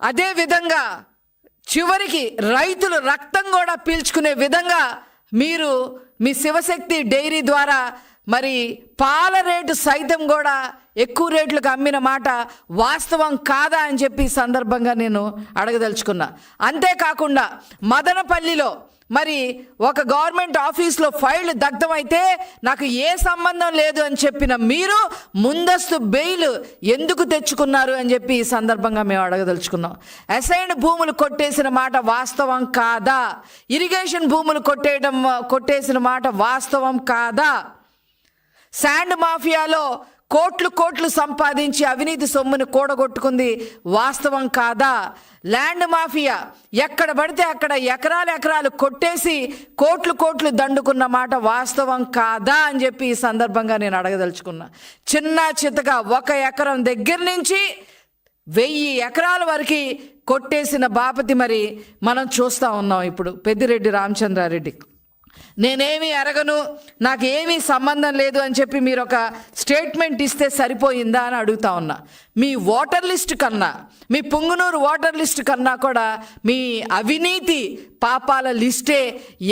అదే విధంగా చివరికి రైతులు రక్తం కూడా పీల్చుకునే విధంగా మీరు మీ శివశక్తి డైరీ ద్వారా మరి పాల రేటు సైతం కూడా ఎక్కువ రేట్లకు అమ్మిన మాట వాస్తవం కాదా అని చెప్పి ఈ సందర్భంగా నేను అడగదలుచుకున్నా. అంతేకాకుండా మదనపల్లిలో మరి ఒక గవర్నమెంట్ ఆఫీస్లో ఫైల్ దగ్ధమైతే నాకు ఏ సంబంధం లేదు అని చెప్పిన మీరు ముందస్తు బెయిల్ ఎందుకు తెచ్చుకున్నారు అని చెప్పి ఈ సందర్భంగా మేము అడగదలుచుకున్నాం. అసైన్డ్ భూములు కొట్టేసిన మాట వాస్తవం కాదా? ఇరిగేషన్ భూములు కొట్టేసిన మాట వాస్తవం కాదా? శాండ్ మాఫియాలో కోట్లు సంపాదించి అవినీతి సొమ్మును కూడగొట్టుకుంది వాస్తవం కాదా? ల్యాండ్ మాఫియా ఎక్కడ పడితే అక్కడ ఎకరాలు కొట్టేసి కోట్లు దండుకున్న మాట వాస్తవం కాదా అని చెప్పి ఈ సందర్భంగా నేను అడగదలుచుకున్నా. చిన్న చితగా 1 ఎకరం దగ్గర నుంచి 1000 ఎకరాల వరకు కొట్టేసిన బాపతి మరి మనం చూస్తూ ఉన్నాం. ఇప్పుడు పెద్దిరెడ్డి రామచంద్రారెడ్డి నేనేమీ ఎరగను, నాకు ఏమీ సంబంధం లేదు అని చెప్పి మీరు ఒక స్టేట్మెంట్ ఇస్తే సరిపోయిందా అని అడుగుతా ఉన్నా. మీ ఓటర్ లిస్ట్ కన్నా, మీ పుంగనూరు ఓటర్ లిస్ట్ కన్నా కూడా మీ అవినీతి పాపాల లిస్టే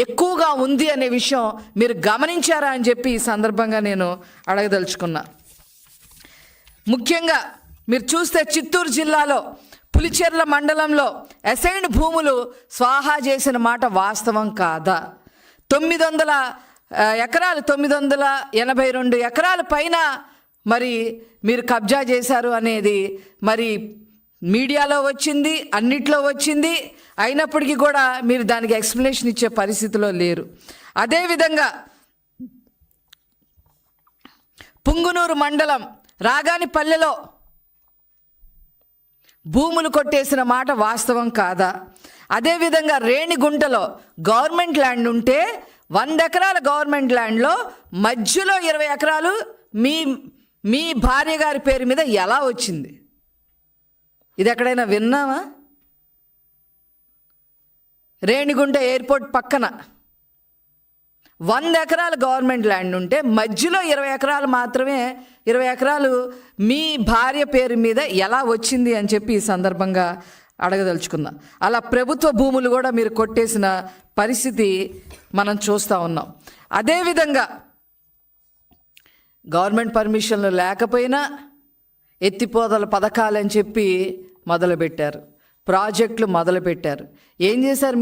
ఎక్కువగా ఉంది అనే విషయం మీరు గమనించారా అని చెప్పి ఈ సందర్భంగా నేను అడగదలుచుకున్నా. ముఖ్యంగా మీరు చూస్తే చిత్తూరు జిల్లాలో పులిచెర్ల మండలంలో అసైన్డ్ భూములు స్వాహా చేసిన మాట వాస్తవం కాదా? 900 ఎకరాలు 982 ఎకరాల పైన మరి మీరు కబ్జా చేశారు అనేది మరి మీడియాలో వచ్చింది, అన్నిట్లో వచ్చింది. అయినప్పటికీ కూడా మీరు దానికి ఎక్స్ప్లెనేషన్ ఇచ్చే పరిస్థితిలో లేరు. అదేవిధంగా పుంగునూరు మండలం రాగానిపల్లెలో భూములు కొట్టేసిన మాట వాస్తవం కాదా? అదేవిధంగా రేణిగుంటలో గవర్నమెంట్ ల్యాండ్ ఉంటే 100 ఎకరాల గవర్నమెంట్ ల్యాండ్లో మధ్యలో 20 ఎకరాలు మీ భార్య గారి పేరు మీద ఎలా వచ్చింది? ఇది ఎక్కడైనా విన్నావా? రేణిగుంట ఎయిర్పోర్ట్ పక్కన 100 ఎకరాల గవర్నమెంట్ ల్యాండ్ ఉంటే మధ్యలో 20 ఎకరాలు మాత్రమే, 20 ఎకరాలు మీ భార్య పేరు మీద ఎలా వచ్చింది అని చెప్పి ఈ సందర్భంగా అడగదలుచుకుందాం. అలా ప్రభుత్వ భూములు కూడా మీరు కొట్టేసిన పరిస్థితి మనం చూస్తూ ఉన్నాం. అదేవిధంగా గవర్నమెంట్ పర్మిషన్లు లేకపోయినా ఎత్తిపోతల పథకాలని చెప్పి మొదలుపెట్టారు, ప్రాజెక్టులు మొదలుపెట్టారు. ఏం చేశారు?